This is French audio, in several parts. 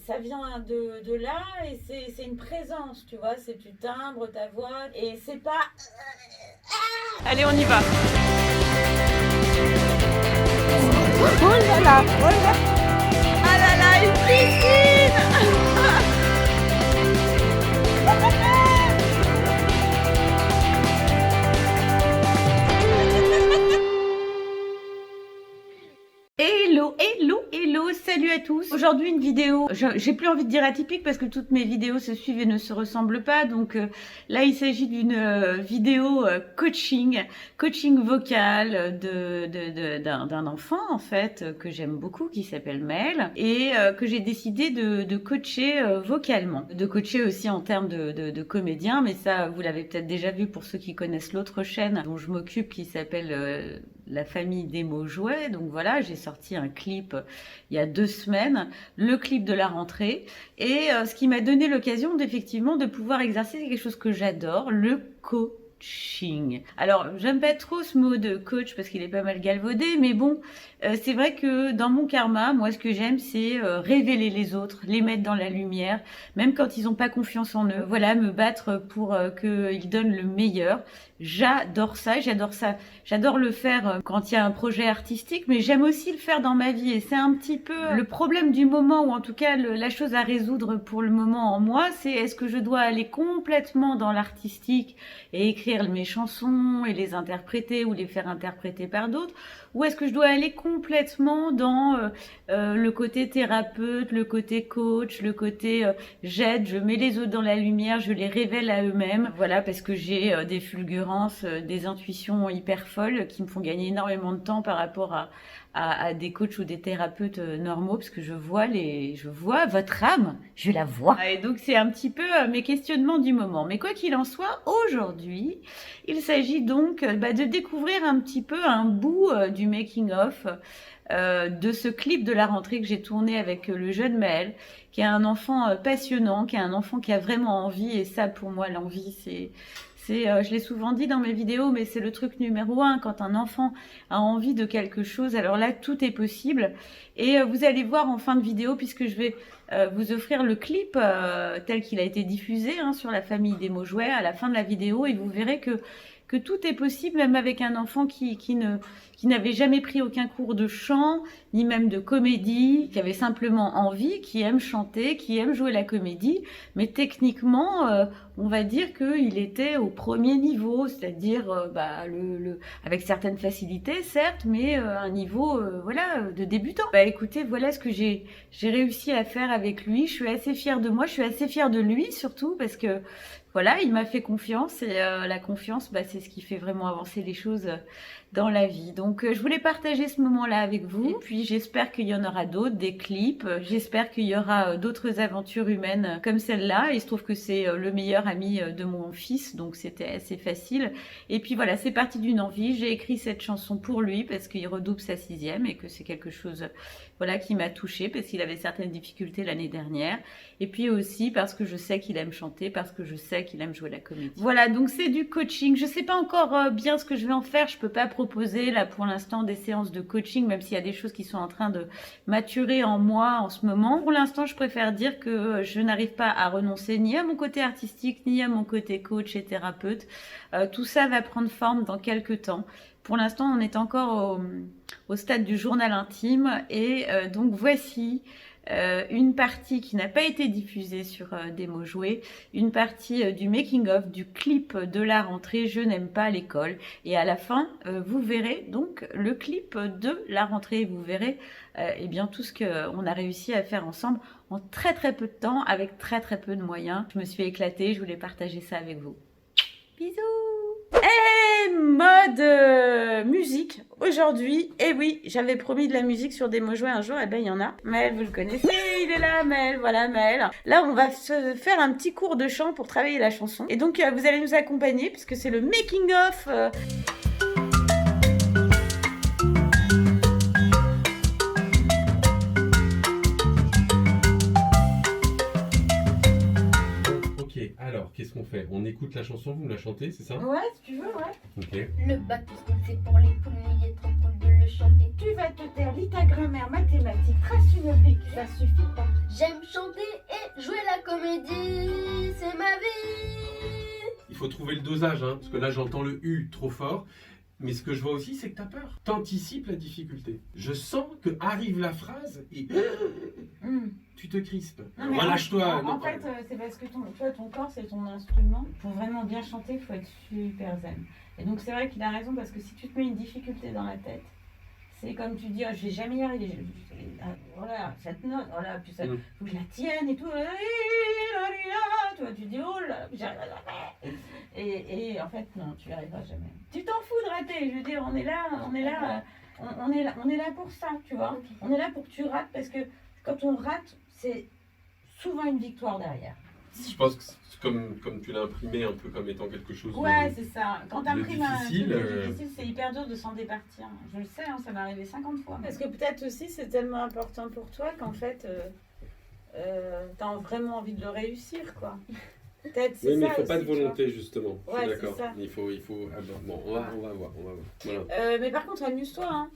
Ça vient de là et c'est une présence, tu vois, c'est tu timbres ta voix et c'est pas... Allez, on y va. Oh là là, oh là. Ah là là, une piscine. Hello, hello, hello, salut à tous. Aujourd'hui une vidéo, j'ai plus envie de dire atypique parce que toutes mes vidéos se suivent et ne se ressemblent pas. Donc là il s'agit d'une vidéo coaching vocal d'un enfant en fait que j'aime beaucoup qui s'appelle Mel et que j'ai décidé de coacher vocalement. De coacher aussi en termes de comédien, mais ça vous l'avez peut-être déjà vu pour ceux qui connaissent l'autre chaîne dont je m'occupe qui s'appelle La famille des mots jouets. Donc voilà, j'ai sorti un clip il y a 2 semaines, le clip de la rentrée, et ce qui m'a donné l'occasion d'effectivement de pouvoir exercer quelque chose que j'adore, le coaching. Alors, j'aime pas trop ce mot de coach parce qu'il est pas mal galvaudé, mais bon, c'est vrai que dans mon karma, moi, ce que j'aime, c'est révéler les autres, les mettre dans la lumière, même quand ils ont pas confiance en eux. Voilà, me battre pour qu'ils donnent le meilleur. J'adore ça, j'adore le faire quand il y a un projet artistique, mais j'aime aussi le faire dans ma vie et c'est un petit peu le problème du moment, ou en tout cas la chose à résoudre pour le moment en moi, c'est est-ce que je dois aller complètement dans l'artistique et écrire mes chansons et les interpréter ou les faire interpréter par d'autres, ou est-ce que je dois aller complètement dans le côté thérapeute, le côté coach, le côté j'aide, je mets les autres dans la lumière, je les révèle à eux-mêmes, voilà, parce que j'ai des fulgurances, des intuitions hyper folles qui me font gagner énormément de temps par rapport à des coachs ou des thérapeutes normaux, parce que je vois votre âme, je la vois. Et donc c'est un petit peu mes questionnements du moment. Mais quoi qu'il en soit, aujourd'hui, il s'agit donc de découvrir un petit peu un bout du making-of de ce clip de la rentrée que j'ai tourné avec le jeune Maël, qui est un enfant passionnant, qui est un enfant qui a vraiment envie, et ça pour moi l'envie je l'ai souvent dit dans mes vidéos, mais c'est le truc numéro 1. Quand un enfant a envie de quelque chose, alors là, tout est possible. Et vous allez voir en fin de vidéo, puisque je vais vous offrir le clip tel qu'il a été diffusé sur la famille des mots jouets à la fin de la vidéo, et vous verrez que tout est possible, même avec un enfant qui n'avait jamais pris aucun cours de chant, ni même de comédie, qui avait simplement envie, qui aime chanter, qui aime jouer la comédie, mais techniquement, on va dire qu'il était au premier niveau, c'est-à-dire avec certaines facilités, certes, mais un niveau de débutant. Écoutez, voilà ce que j'ai réussi à faire avec lui. Je suis assez fière de moi, je suis assez fière de lui surtout, parce que voilà, il m'a fait confiance, et la confiance, c'est ce qui fait vraiment avancer les choses dans la vie. Donc je voulais partager ce moment-là avec vous, et puis j'espère qu'il y en aura d'autres, des clips, j'espère qu'il y aura d'autres aventures humaines comme celle-là. Il se trouve que c'est le meilleur ami de mon fils, donc c'était assez facile. Et puis voilà, c'est parti d'une envie. J'ai écrit cette chanson pour lui parce qu'il redouble sa 6e et que c'est quelque chose qui m'a touchée parce qu'il avait certaines difficultés l'année dernière. Et puis aussi parce que je sais qu'il aime chanter, parce que je sais qu'il aime jouer la comédie. Voilà, donc c'est du coaching. Je sais pas encore bien ce que je vais en faire. Je peux pas proposer là pour l'instant des séances de coaching, même s'il y a des choses qui sont en train de maturer en moi en ce moment. Pour l'instant, je préfère dire que je n'arrive pas à renoncer ni à mon côté artistique, ni à mon côté coach et thérapeute. Tout ça va prendre forme dans quelques temps. Pour l'instant, on est encore au stade du journal intime, et donc voici une partie qui n'a pas été diffusée sur des mots joués, une partie du making-of du clip de la rentrée Je n'aime pas l'école, et à la fin vous verrez donc le clip de la rentrée, vous verrez tout ce qu'on a réussi à faire ensemble en très très peu de temps, avec très très peu de moyens. Je me suis éclatée, je voulais partager ça avec vous. Bisous. Et mode musique aujourd'hui. Et oui, j'avais promis de la musique sur des mots joués un jour, et il y en a. Maël, vous le connaissez, il est là, Maël, voilà Maël. Là, on va se faire un petit cours de chant pour travailler la chanson. Et donc, vous allez nous accompagner puisque c'est le making of. Ok, alors, Alors, qu'est-ce qu'on fait? On écoute la chanson, vous me la chantez, c'est ça? Ouais, si tu veux, ouais. Ok. Le bac plus cool, c'est pour les poules, il est trop cool de le chanter. Tu vas te taire, lis ta grammaire, mathématiques, trace une oblique, ça suffit pas. J'aime chanter et jouer la comédie, c'est ma vie. Il faut trouver le dosage, hein, parce que là j'entends le U trop fort. Mais ce que je vois aussi, c'est que tu as peur. T'anticipes la difficulté. Je sens que arrive la phrase et tu te crispes. Non, mais Relâche-toi. En fait, c'est parce que ton corps, c'est ton instrument. Pour vraiment bien chanter, il faut être super zen. Et donc, c'est vrai qu'il a raison, parce que si tu te mets une difficulté dans la tête, c'est comme tu dis, oh, je vais jamais y arriver. Voilà, cette note, voilà, puis ça, faut que je la tienne et tout. Tu vois, tu dis, oh là, j'arrive jamais. Et en fait, non, tu n'y arriveras jamais. Tu t'en fous de rater, je veux dire, on est là pour ça, tu vois. Okay. On est là pour que tu rates, parce que quand on rate, c'est souvent une victoire derrière. Je pense que c'est comme tu l'as imprimé un peu comme étant quelque chose Ouais, c'est ça. Quand tu imprimes un truc difficile, difficile, c'est hyper dur de s'en départir. Je le sais, hein, ça m'est arrivé 50 fois. Parce que peut-être aussi, c'est tellement important pour toi qu'en fait, tu as vraiment envie de le réussir, quoi. Peut-être, c'est oui, mais il ça ne faut pas de aussi, tu vois. volonté, justement. Je Ouais, suis c'est d'accord. ça. Il faut... Ah bon, on va voir. Voilà. Mais par contre, amuse-toi. Hein.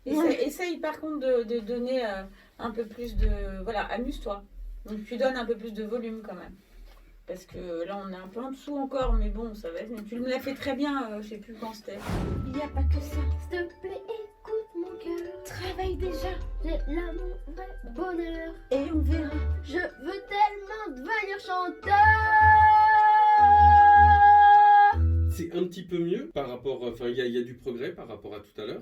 Essaye par contre de donner un peu plus de... Voilà, amuse-toi. Donc tu donnes un peu plus de volume quand même. Parce que là, on est un peu en dessous encore, mais bon, ça va être... Tu me l'as fait très bien, je sais plus quand c'était. Il n'y a pas que ça. S'il te plaît, écoute mon cœur. Travaille déjà. J'ai là mon vrai bonheur. Et on verra. Je veux tellement devenir chanteur. C'est un petit peu mieux par rapport... Enfin, il y a du progrès par rapport à tout à l'heure.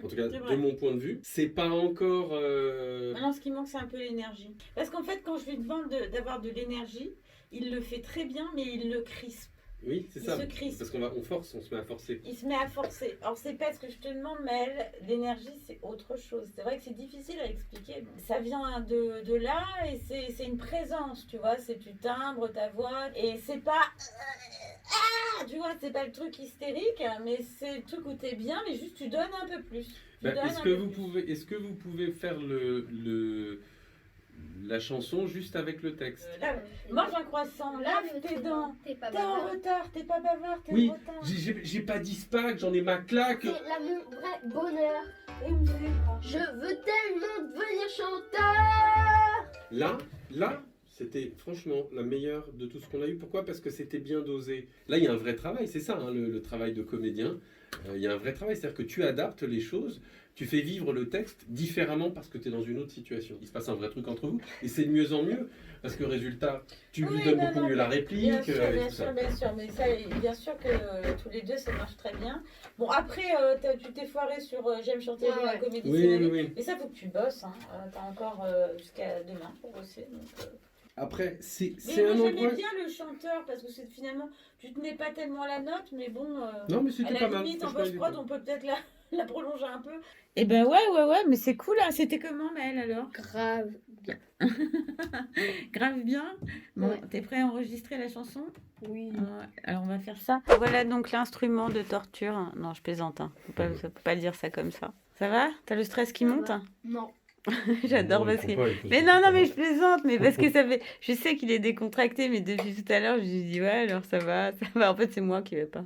En tout cas, C'est de vrai. mon point de vue. C'est pas encore... Maintenant, ce qui manque, c'est un peu l'énergie. Parce qu'en fait, quand je lui demande d'avoir de l'énergie, il le fait très bien, mais il le crispe. Oui, c'est Il ça. se crispe. Parce on se met à forcer. Il se met à forcer. Alors, c'est pas ce que je te demande, mais l'énergie, c'est autre chose. C'est vrai que c'est difficile à expliquer. Ça vient de là et c'est une présence, tu vois. C'est tu timbres ta voix et c'est pas... tu vois, c'est pas le truc hystérique, mais c'est le truc où t'es bien, mais juste tu donnes un peu plus. Est-ce que vous pouvez faire la chanson juste avec le texte? Mange un croissant, lave tes dents. T'es pas T'es en bavard. retard, t'es pas bavard, t'es Oui, en retard. j'ai pas dit SPAC, j'en ai ma claque. C'est là mon vrai bonheur. Et on verra. Je veux tellement devenir chanteur. Là, c'était franchement la meilleure de tout ce qu'on a eu. Pourquoi? Parce que c'était bien dosé. Là, il y a un vrai travail, c'est ça, hein, le travail de comédien. Il y a un vrai travail, c'est-à-dire que tu adaptes les choses, tu fais vivre le texte différemment parce que tu es dans une autre situation. Il se passe un vrai truc entre vous et c'est de mieux en mieux parce que résultat, tu lui donnes beaucoup mieux la réplique. Bien sûr, et bien tout ça. sûr, bien sûr. Mais ça, bien sûr que tous les deux, ça marche très bien. Bon, après, tu t'es foiré sur J'aime chanter, Ouais, j'aime la ouais. comédie. Oui, c'est ma vie. oui. Mais ça, faut que tu bosses. Hein. T'as encore jusqu'à demain pour bosser. Donc, Après, c'est mais un moi, endroit... j'aimais bien le chanteur parce que finalement, tu tenais pas tellement la note, mais bon. Non, mais À c'était la pas mal. limite, en franchement, post-prod, il on peut peut-être la prolonger un peu. Eh ben ouais, mais c'est cool. Hein. C'était comment, Maëlle, alors? Grave. Grave bien. Bon, Ouais. t'es prêt à enregistrer la chanson? Oui. Ouais, alors on va faire ça. Voilà donc l'instrument de torture. Non, je plaisante. Hein. Faut pas dire ça comme ça. Ça va? T'as le stress qui Ça monte? va. Non. J'adore Non, il parce faut que... pas, il faut Mais se non, préparer. mais je plaisante, mais parce que ça fait... Je sais qu'il est décontracté, mais depuis tout à l'heure, je lui dis, ouais, alors ça va. En fait, c'est moi qui vais pas.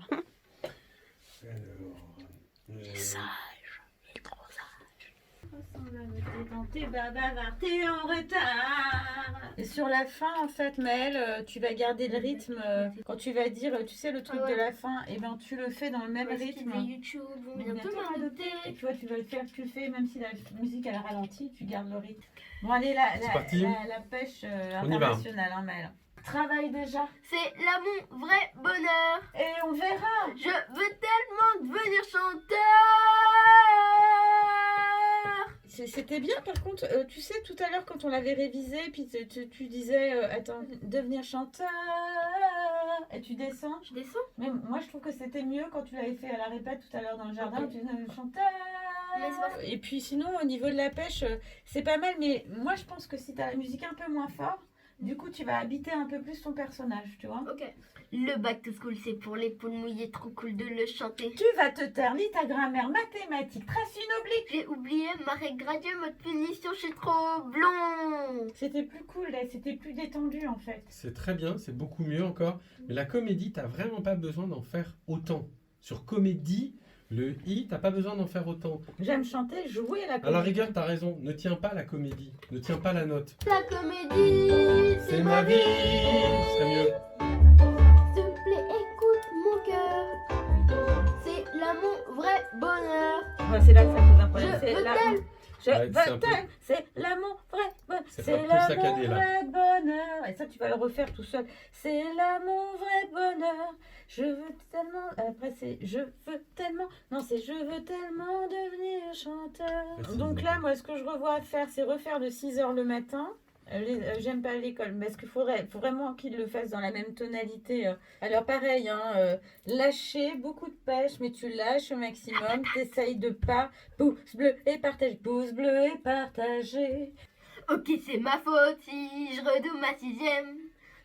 T'es bavard, t'es en retard. Et sur la fin, en fait, Maëlle, tu vas garder le rythme. Quand tu vas dire, tu sais, le truc Ah ouais. de la fin, et ben tu le fais dans le même rythme. Les YouTube vont Mais bientôt m'adopter. Et tu vois, tu vas le faire, tu le fais, même si la musique elle ralentit, tu gardes le rythme. Bon, allez, la parti. la pêche On y va. internationale, hein, Maëlle. Travaille déjà. C'est là mon vrai bonheur. Et on verra. Je veux tellement devenir chanteur. C'était bien, par contre, tu sais, tout à l'heure, quand on l'avait révisé, puis tu disais, attends, devenir chanteur, et tu descends. Je descends. Mais moi, je trouve que c'était mieux quand tu l'avais fait à la répète tout à l'heure dans le jardin, Ok. tu disais chanteur. Mais c'est pas- Et puis sinon, au niveau de la pêche, c'est pas mal, mais moi, je pense que si tu as la musique un peu moins fort, Du coup, tu vas habiter un peu plus ton personnage, tu vois. Ok. Le back to school, c'est pour les poules mouillées, trop cool de le chanter. Tu vas te taire, lis ta grammaire, mathématiques, trace une oblique. J'ai oublié ma règle graduée, mode punition, je suis trop blond. C'était plus cool, là, c'était plus détendu en fait. C'est très bien, c'est beaucoup mieux encore. Mais la comédie, t'as vraiment pas besoin d'en faire autant. Sur comédie, le i, t'as pas besoin d'en faire autant. J'aime chanter, jouer la À la comédie. rigueur, t'as raison. Ne tiens pas la comédie. Ne tiens pas la note. La comédie, C'est ma vie. Ce serait mieux. S'il te plaît, écoute mon cœur. C'est là mon vrai bonheur. Ouais, c'est là que ça pose un Je problème. C'est veux là. tel. Je Ouais, c'est un veux peu- tel. C'est là mon vrai bonheur. C'est C'est un peu là saccadé, mon là. vrai bonheur. Et ça, tu vas le refaire tout seul. C'est là mon vrai bonheur. Je veux tellement. Après, c'est je veux tellement. Non, c'est je veux tellement devenir chanteur. Merci. Donc là, moi, ce que je revois à faire, c'est refaire de 6h le matin. J'aime pas l'école, mais est-ce qu'il faut vraiment qu'il le fasse dans la même tonalité Alors pareil, lâcher, beaucoup de pêche, mais tu lâches au maximum, t'essayes de pas, pouce bleu et partager. Ok, c'est ma faute si je redouble ma 6e.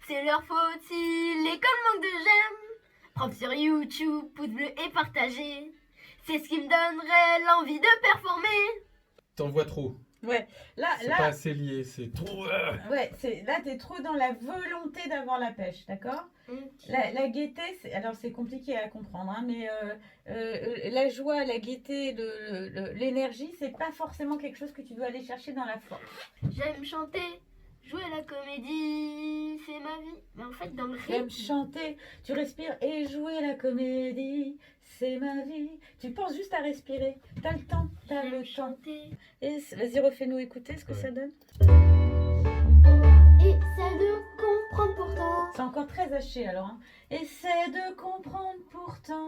C'est leur faute si l'école manque de j'aime. Prof sur YouTube, pouce bleu et partagé. C'est ce qui me donnerait l'envie de performer. T'en vois trop. Ouais, là, C'est pas assez lié. C'est trop. ouais, là t'es trop dans la volonté d'avoir la pêche, d'accord? La gaieté, alors c'est compliqué à comprendre, hein, mais la joie, la gaieté, l'énergie, c'est pas forcément quelque chose que tu dois aller chercher dans la forme. J'aime chanter, jouer la comédie, c'est ma vie. Mais en fait, dans le J'aime rythme, chanter, tu respires et jouer la comédie, c'est ma vie. Tu penses juste à respirer, t'as le temps, t'as j'aime le temps. chanter. Et vas-y, refais-nous écouter ce que Ouais. ça donne. Essaie de comprendre pourtant. C'est encore très haché alors. Hein. Essaie de comprendre pourtant.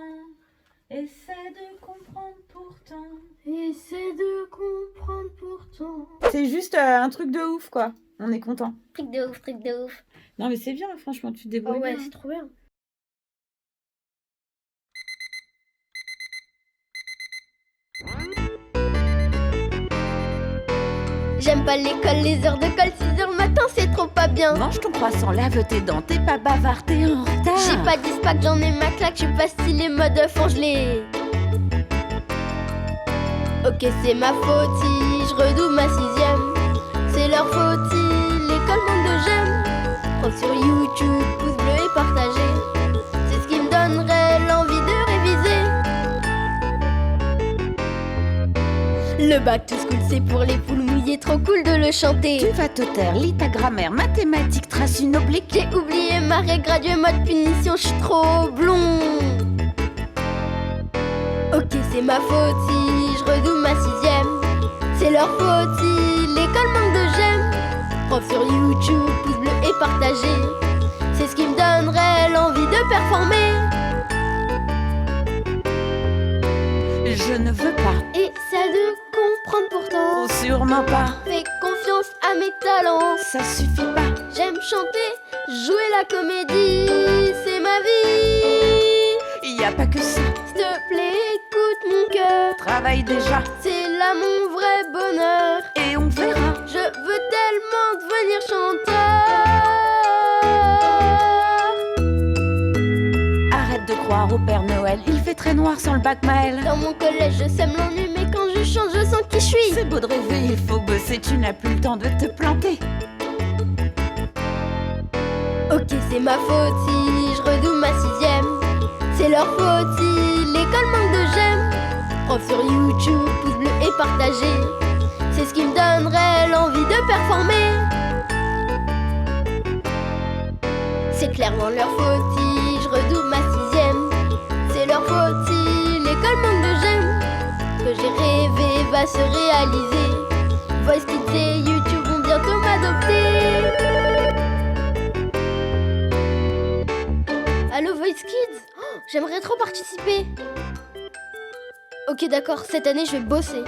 Essaie de comprendre pourtant. Essaie de comprendre pourtant. C'est juste un truc de ouf, quoi. On est content. Truc de ouf, truc de ouf. Non, mais c'est bien, franchement, tu te Oh débrouilles ouais, bien. c'est trop bien. J'aime pas l'école, les heures de colle, 6h le matin, c'est trop pas bien. Mange ton croissant, lave tes dents, t'es pas bavard, t'es en retard. J'ai pas 10 packs, j'en ai ma claque, je suis pas stylé mode congelé. Ok, c'est ma faute si je redouble ma 6e. C'est leur faute si l'école manque de j'aime. Prof sur YouTube, pouce bleu et partagé. C'est ce qui me donnerait l'envie de réviser. Le back to school, c'est pour les poules mouillées, trop cool de le chanter. Tu vas te taire, lis ta grammaire, mathématiques, trace une oblique. J'ai oublié ma règle graduée, mode punition, je suis trop blond. Ok, c'est ma faute si je redouble ma 6e. C'est leur faute si l'école manque de j'aime. Prof sur YouTube, pouce bleu et partagé. C'est ce qui me donnerait l'envie de performer. Je ne veux pas, Essaie de comprendre pourtant. oh, sûrement pas. Fais confiance à mes talents. Ça suffit pas. J'aime chanter, jouer la comédie, c'est ma vie. Y a pas que ça. S'il te plaît, écoute mon cœur. Travaille déjà C'est là mon vrai bonheur. et on verra. Je veux tellement devenir chanteur. Arrête de croire au Père Noël. Il fait très noir sans le bac Maël. Dans mon collège, je sème l'ennui, mais quand je chante, je sens qui je suis. C'est beau de rêver, il faut bosser. Tu n'as plus le temps de te planter. Ok, c'est ma faute si je redouble ma 6e. C'est leur faute si l'école manque de j'aime. Prof sur YouTube, pouce bleu et partagé. C'est ce qui me donnerait l'envie de performer. C'est clairement leur faute si je redouble ma 6e. C'est leur faute si l'école manque de j'aime. Ce que j'ai rêvé va se réaliser. Voice Kids et YouTube vont bientôt m'adopter. Allo Voice Kids, oh, j'aimerais trop participer. Ok d'accord, cette année je vais bosser.